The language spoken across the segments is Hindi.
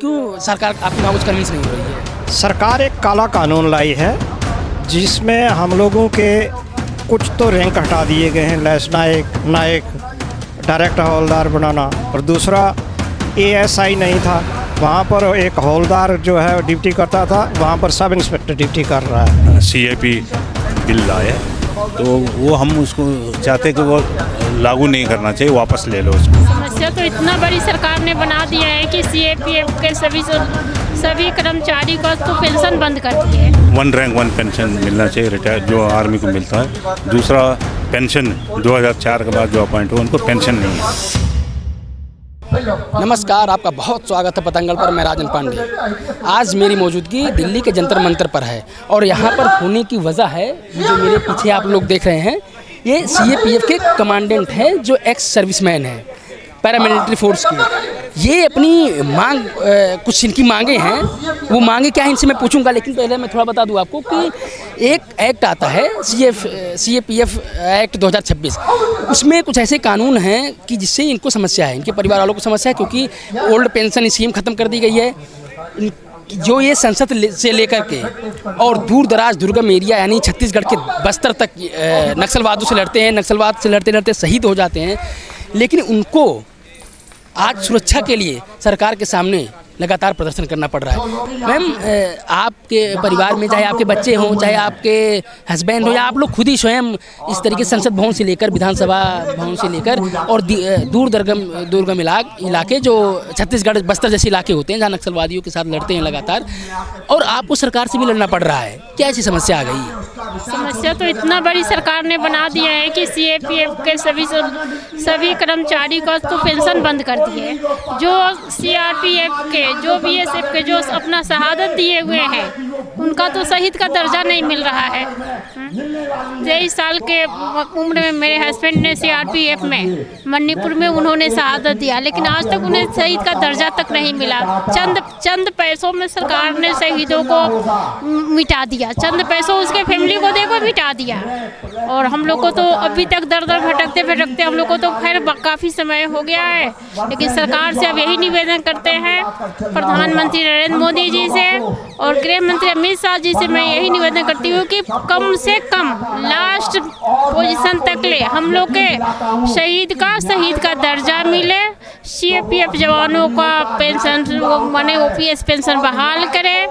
क्यों सरकार आपकी नामुझ कन्विंस नहीं हो रही है? सरकार एक काला कानून लाई है जिसमें हम लोगों के कुछ तो रैंक हटा दिए गए हैं, लेस नायक डायरेक्ट हवलदार बनाना, और दूसरा ASI नहीं था, वहाँ पर एक हवलदार जो है ड्यूटी करता था, वहाँ पर सब इंस्पेक्टर ड्यूटी कर रहा है। CAP बिल लाए तो वो हम उसको चाहते कि वो लागू नहीं करना चाहिए, वापस ले लो उसको। समस्या तो इतना बड़ी सरकार ने बना दिया है कि CAPF के सभी कर्मचारी को तो पेंशन बंद कर दी है। 1 रैंक 1 पेंशन मिलना चाहिए रिटायर जो आर्मी को मिलता है। दूसरा पेंशन 2004 के बाद जो अपॉइंट हुआ उनको पेंशन नहीं है। नमस्कार, आपका बहुत स्वागत है पतंगल पर। मैं राजन पांडे। आज मेरी मौजूदगी दिल्ली के जंतर मंतर पर है और यहाँ पर होने की वजह है, जो मेरे पीछे आप लोग देख रहे हैं, ये CAPF के कमांडेंट हैं जो एक्स सर्विसमैन हैं पैरामिलिट्री फोर्स की। ये अपनी मांग कुछ इनकी मांगे हैं, वो मांगे क्या है इनसे मैं पूछूंगा, लेकिन पहले मैं थोड़ा बता दूं आपको कि एक एक्ट आता है CAPF एक्ट 2026। उसमें कुछ ऐसे कानून हैं कि जिससे इनको समस्या है, इनके परिवार वालों को समस्या है, क्योंकि ओल्ड पेंशन स्कीम ख़त्म कर दी गई है। जो ये संसद से लेकर के और दूर दराज दुर्गम एरिया यानी छत्तीसगढ़ के बस्तर तक नक्सलवादों से लड़ते हैं, नक्सलवाद से लड़ते लड़ते शहीद हो जाते हैं, लेकिन उनको आज सुरक्षा के लिए सरकार के सामने लगातार प्रदर्शन करना पड़ रहा है। मैम, आपके परिवार में चाहे आपके बच्चे हों, चाहे आपके हस्बैंड हो, या आप लोग खुद ही स्वयं इस तरीके से संसद भवन से लेकर विधानसभा भवन से लेकर और दूर दुर्गम इलाके जो छत्तीसगढ़ बस्तर जैसे इलाके होते हैं जहाँ नक्सलवादियों के साथ लड़ते हैं लगातार, और आपको सरकार से भी लड़ना पड़ रहा है, क्या ऐसी समस्या आ गई? समस्या तो इतना बड़ी सरकार ने बना दिया है कि CAPF के सभी कर्मचारी को तो पेंशन बंद कर दी है। जो CRPF के, जो BSF के जो अपना शहादत दिए हुए हैं, उनका तो शहीद का दर्जा नहीं मिल रहा है। 23 साल के उम्र में मेरे हस्बैंड ने CRPF में मणिपुर में उन्होंने शहादत दिया, लेकिन आज तक उन्हें शहीद का दर्जा तक नहीं मिला। चंद पैसों में सरकार ने शहीदों को मिटा दिया, चंद पैसों उसके फैमिली को देखो मिटा दिया। और हम लोग को तो अभी तक दर दर भटकते भटकते हम लोग को तो खैर काफ़ी समय हो गया है, लेकिन सरकार से अब यही निवेदन करते हैं, प्रधानमंत्री नरेंद्र मोदी जी से और गृह मंत्री अमित शाह जी से मैं यही निवेदन करती हूँ कि कम से कम लास्ट पोजीशन तक ले हम लोग के शहीद का दर्जा मिले। CAPF जवानों का पेंशन माने OPS पेंशन बहाल करें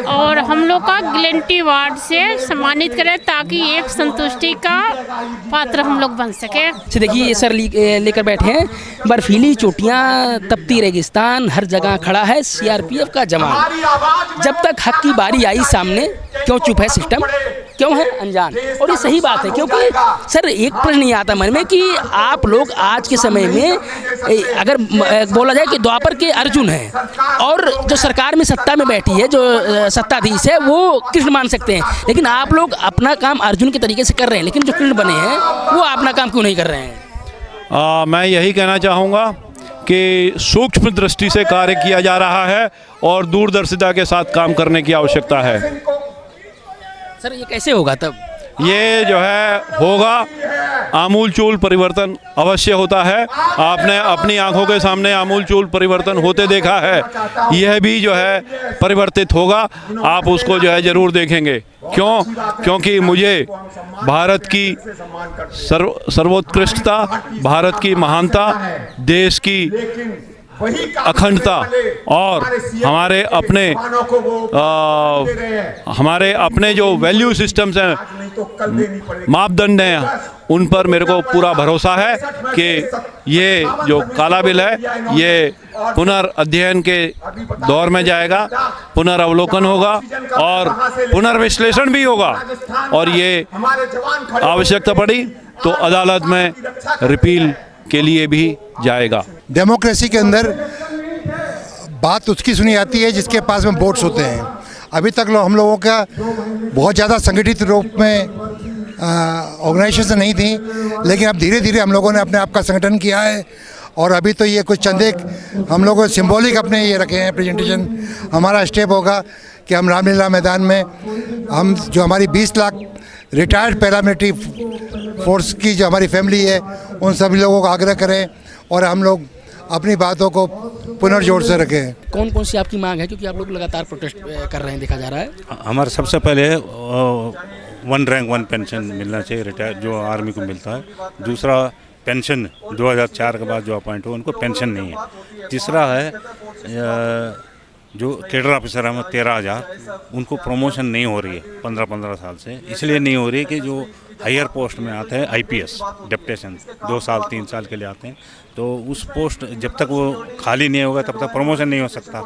और हम लोग का ग्लेंटी वार्ड से सम्मानित करें, ताकि एक संतुष्टि का पात्र हम लोग बन सके। देखिए ये सर लेकर बैठे हैं, बर्फीली चोटियाँ, तपती रेगिस्तान, हर जगह खड़ा है CRPF का जवान। जब तक हक की बारी आई सामने, क्यों चुप है सिस्टम, क्यों है अनजान? और ये सही बात है, क्योंकि सर एक प्रश्न नहीं आता मन में कि आप लोग आज के समय में अगर बोला जाए कि द्वापर के अर्जुन हैं और जो सरकार में सत्ता में बैठी है, जो सत्ताधीश है, वो कृष्ण मान सकते हैं, लेकिन आप लोग अपना काम अर्जुन के तरीके से कर रहे हैं, लेकिन जो कृष्ण बने हैं वो अपना काम क्यों नहीं कर रहे हैं? मैं यही कहना चाहूँगा कि सूक्ष्म दृष्टि से कार्य किया जा रहा है और दूरदर्शिता के साथ काम करने की आवश्यकता है। सर ये कैसे होगा? तब ये जो है होगा, आमूलचूल परिवर्तन अवश्य होता है। आपने अपनी आंखों के सामने आमूलचूल परिवर्तन होते देखा है, यह भी जो है परिवर्तित होगा, आप उसको जो है ज़रूर देखेंगे। क्यों? क्योंकि मुझे भारत की सर्वोत्कृष्टता, भारत की महानता, देश की अखंडता और हमारे अपने जो वैल्यू सिस्टम्स हैं, मापदंड हैं, उन पर मेरे को पूरा भरोसा है कि ये जो काला बिल है ये पुनर्अध्ययन के दौर में जाएगा, पुनर्अवलोकन होगा और पुनर्विश्लेषण भी होगा, और ये आवश्यकता पड़ी तो अदालत में रिपील के लिए भी जाएगा। डेमोक्रेसी के अंदर बात उसकी सुनी जाती है जिसके पास में वोट्स होते हैं। अभी तक हम लोगों का बहुत ज़्यादा संगठित रूप में ऑर्गेनाइजेशन नहीं थी, लेकिन अब धीरे धीरे हम लोगों ने अपने आप का संगठन किया है, और अभी तो ये कुछ चंद एक हम लोगों सिंबॉलिक अपने ये रखे हैं प्रेजेंटेशन। हमारा स्टेप होगा कि हम रामलीला मैदान में हम जो हमारी 20 लाख रिटायर्ड पैरामिलिट्री फोर्स की जो हमारी फैमिली है, उन सभी लोगों को आग्रह करें और हम लोग अपनी बातों को पुनर्जोड़ से रखें। कौन कौन सी आपकी मांग है, क्योंकि आप लोग लगातार प्रोटेस्ट कर रहे हैं, देखा जा रहा है। हमारे सबसे पहले 1 रैंक 1 पेंशन मिलना चाहिए, रिटायर जो आर्मी को मिलता है। दूसरा, पेंशन 2004 के बाद जो अपॉइंट हुआ उनको पेंशन नहीं है। तीसरा है जो कैडर ऑफिसर हैं 13,000, उनको प्रमोशन नहीं हो रही है 15 साल से। इसलिए नहीं हो रही है कि जो हायर पोस्ट में आते हैं IPS डेप्यूटेशन 2 साल 3 साल के लिए आते हैं, तो उस पोस्ट जब तक वो खाली नहीं होगा तब तक प्रमोशन नहीं हो सकता।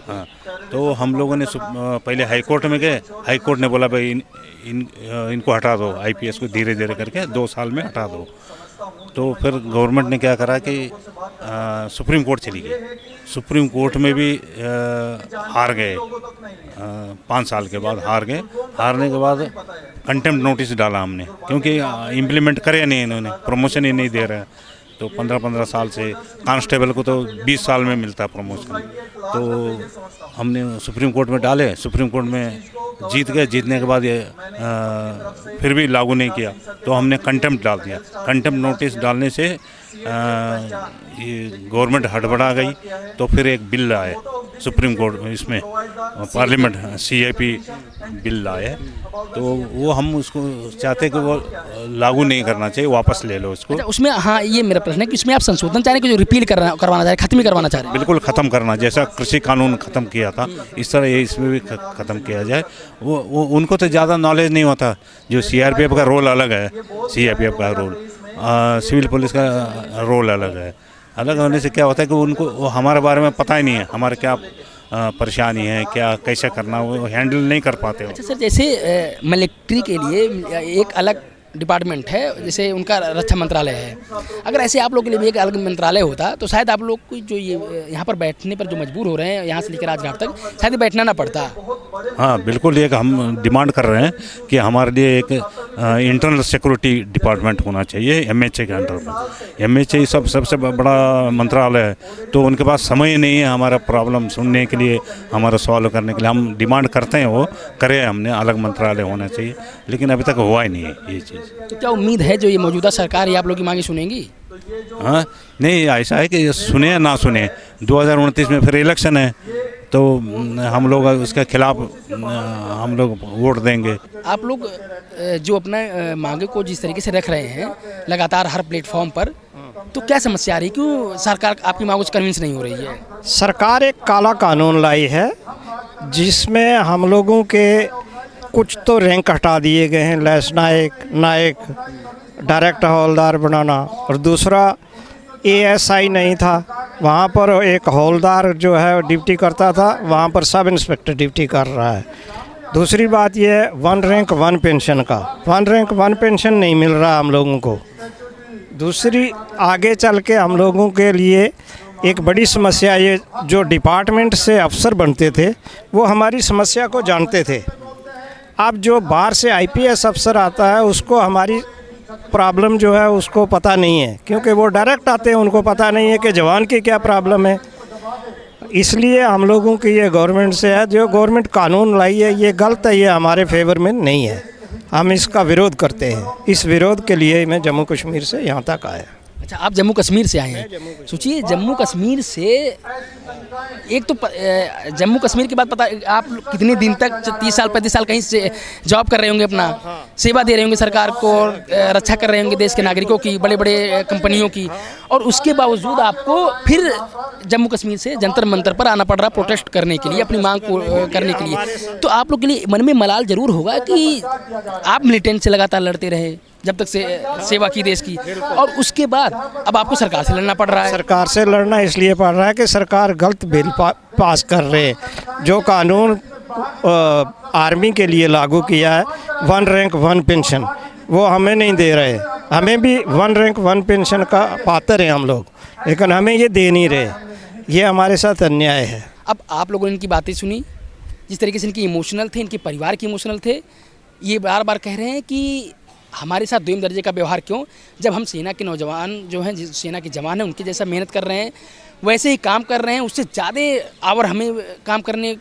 हाँ, तो हम लोगों ने पहले हाई कोर्ट में गए, हाई कोर्ट ने बोला भाई इनको हटा दो, IPS को धीरे धीरे करके 2 साल में हटा दो। तो फिर गवर्नमेंट ने क्या करा कि सुप्रीम कोर्ट चली गई। सुप्रीम कोर्ट में भी हार गए, 5 साल के बाद हार गए। हारने के बाद कंटेम्प्ट नोटिस डाला हमने, क्योंकि इम्प्लीमेंट करे नहीं इन्होंने, प्रमोशन ही नहीं दे रहा है। तो 15 साल से कांस्टेबल को तो 20 साल में मिलता है प्रमोशन। तो हमने सुप्रीम कोर्ट में डाले, सुप्रीम कोर्ट में जीत गए। जीतने के बाद ये फिर भी लागू नहीं किया, तो हमने कंटेम्प्ट डाल दिया। कंटेम्प्ट नोटिस डालने से ये गवर्नमेंट हड़बड़ा गई। तो फिर एक बिल आए सुप्रीम कोर्ट में, इसमें पार्लियामेंट CAP बिल लाए, तो वो हम उसको चाहते कि वो लागू नहीं करना चाहिए, वापस ले लो उसको। अच्छा, उसमें हाँ ये मेरा प्रश्न है कि उसमें आप संशोधन चाह रहे हैं कि जो रिपील करवाना चाह रहे हैं, खत्म ही करवाना चाह रहे हैं। बिल्कुल ख़त्म करना, जैसा कृषि कानून ख़त्म किया था इस तरह ये इसमें भी ख़त्म किया जाए। वो उनको तो ज़्यादा नॉलेज नहीं होता। जो CRPF का रोल अलग है, CRPF का रोल, सिविल पुलिस का रोल अलग है। अलग होने से क्या होता है कि उनको हमारे बारे में पता ही नहीं है, हमारे क्या परेशानी है, क्या कैसे करना, वो हैंडल नहीं कर पाते हो। अच्छा सर, जैसे मिलिट्री के लिए एक अलग डिपार्टमेंट है, जैसे उनका रक्षा मंत्रालय है, अगर ऐसे आप लोग के लिए भी एक अलग मंत्रालय होता तो शायद आप लोग को जो ये यहाँ पर बैठने पर जो मजबूर हो रहे हैं, यहाँ से लेकर राजघाट तक शायद बैठना ना पड़ता। हाँ बिल्कुल, एक हम डिमांड कर रहे हैं कि हमारे लिए एक इंटरनल सिक्योरिटी डिपार्टमेंट होना चाहिए MHA के अंडर में। MHA सबसे बड़ा मंत्रालय है, तो उनके पास समय ही नहीं है हमारा प्रॉब्लम सुनने के लिए, हमारा सॉल्व करने के लिए। हम डिमांड करते हैं, वो करे, हमने अलग मंत्रालय होना चाहिए, लेकिन अभी तक हुआ ही नहीं है ये चीज़। तो क्या उम्मीद है जो ये मौजूदा सरकार है आप लोग की मांगे सुनेंगी? हाँ नहीं, ऐसा है कि सुने या ना सुने, 2029 में फिर इलेक्शन है, तो हम लोग उसके खिलाफ हम लोग वोट देंगे। आप लोग जो अपना मांगे को जिस तरीके से रख रहे हैं लगातार हर प्लेटफॉर्म पर, तो क्या समस्या आ रही है? क्यों सरकार आपकी मांगों से कन्विंस नहीं हो रही है? सरकार एक काला कानून लाई है जिसमें हम लोगों के कुछ तो रैंक हटा दिए गए हैं, लेस नायक डायरेक्ट हवलदार बनाना, और दूसरा ASI नहीं था, वहाँ पर एक हवलदार जो है ड्यूटी करता था, वहाँ पर सब इंस्पेक्टर ड्यूटी कर रहा है। दूसरी बात यह है 1 रैंक 1 पेंशन का, 1 रैंक 1 पेंशन नहीं मिल रहा हम लोगों को। दूसरी, आगे चल के हम लोगों के लिए एक बड़ी समस्या, ये जो डिपार्टमेंट से अफसर बनते थे वो हमारी समस्या को जानते थे। अब जो बाहर से IPS अफसर आता है उसको हमारी प्रॉब्लम जो है उसको पता नहीं है, क्योंकि वो डायरेक्ट आते हैं, उनको पता नहीं है कि जवान की क्या प्रॉब्लम है। इसलिए हम लोगों की ये गवर्नमेंट से है, जो गवर्नमेंट कानून लाई है ये गलत है, ये हमारे फेवर में नहीं है, हम इसका विरोध करते हैं। इस विरोध के लिए मैं जम्मू कश्मीर से यहाँ तक आया। अच्छा, आप जम्मू कश्मीर से आए हैं। सोचिए, जम्मू कश्मीर से एक तो जम्मू कश्मीर के बाद पता आप कितने दिन तक 30 साल 35 साल कहीं से जॉब कर रहे होंगे, अपना सेवा दे रहे होंगे सरकार को, रक्षा कर रहे होंगे देश के नागरिकों की, बड़े बड़े कंपनियों की, और उसके बावजूद आपको फिर जम्मू कश्मीर से जंतर मंतर पर आना पड़ रहा प्रोटेस्ट करने के लिए, अपनी मांग को करने के लिए। तो आप लोग के लिए मन में मलाल जरूर होगा कि आप मिलिटेंट से लगातार लड़ते रहे, जब तक से सेवा की देश की, और उसके बाद अब आपको सरकार से लड़ना पड़ रहा है। सरकार से लड़ना इसलिए पड़ रहा है कि सरकार गलत बिल पास कर रहे हैं। जो कानून आर्मी के लिए लागू किया है 1 रैंक 1 पेंशन, वो हमें नहीं दे रहे। हमें भी 1 रैंक 1 पेंशन का पात्र हैं हम लोग, लेकिन हमें ये दे नहीं रहे। ये हमारे साथ अन्याय है। अब आप लोगों ने इनकी बातें सुनी, जिस तरीके से इनकी इमोशनल थे, इनके परिवार की इमोशनल थे, ये बार बार कह रहे हैं कि हमारे साथ 2 दर्जे का व्यवहार क्यों, जब हम सेना के नौजवान जो हैं, सेना के जवान हैं, उनके जैसा मेहनत कर रहे हैं, वैसे ही काम कर रहे हैं, उससे ज़्यादा आवर हमें काम करने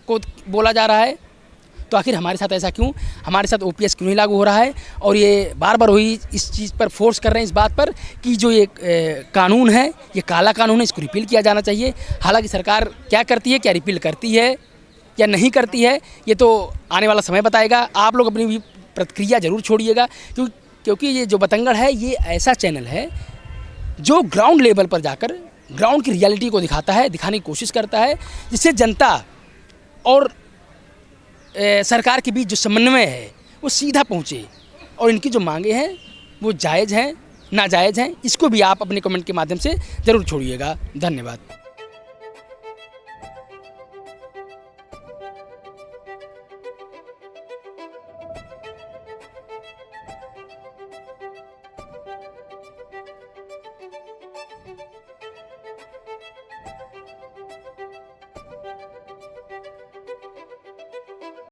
को बोला जा रहा है। तो आखिर हमारे साथ ऐसा क्यों, हमारे साथ OPS क्यों नहीं लागू हो रहा है। और ये बार बार वही इस चीज़ पर फोर्स कर रहे हैं, इस बात पर कि जो ये कानून है ये काला कानून है, इसको रिपील किया जाना चाहिए। हालांकि सरकार क्या करती है, क्या रिपील करती है या नहीं करती है, ये तो आने वाला समय बताएगा। आप लोग अपनी भी प्रतिक्रिया ज़रूर छोड़िएगा, क्योंकि ये जो बतंगड़ है ये ऐसा चैनल है जो ग्राउंड लेवल पर जाकर ग्राउंड की रियलिटी को दिखाता है, दिखाने की कोशिश करता है, जिससे जनता और सरकार के बीच जो समन्वय है वो सीधा पहुँचे और इनकी जो मांगे हैं वो जायज़ हैं नाजायज़ हैं, इसको भी आप अपने कमेंट के माध्यम से ज़रूर छोड़िएगा। धन्यवाद।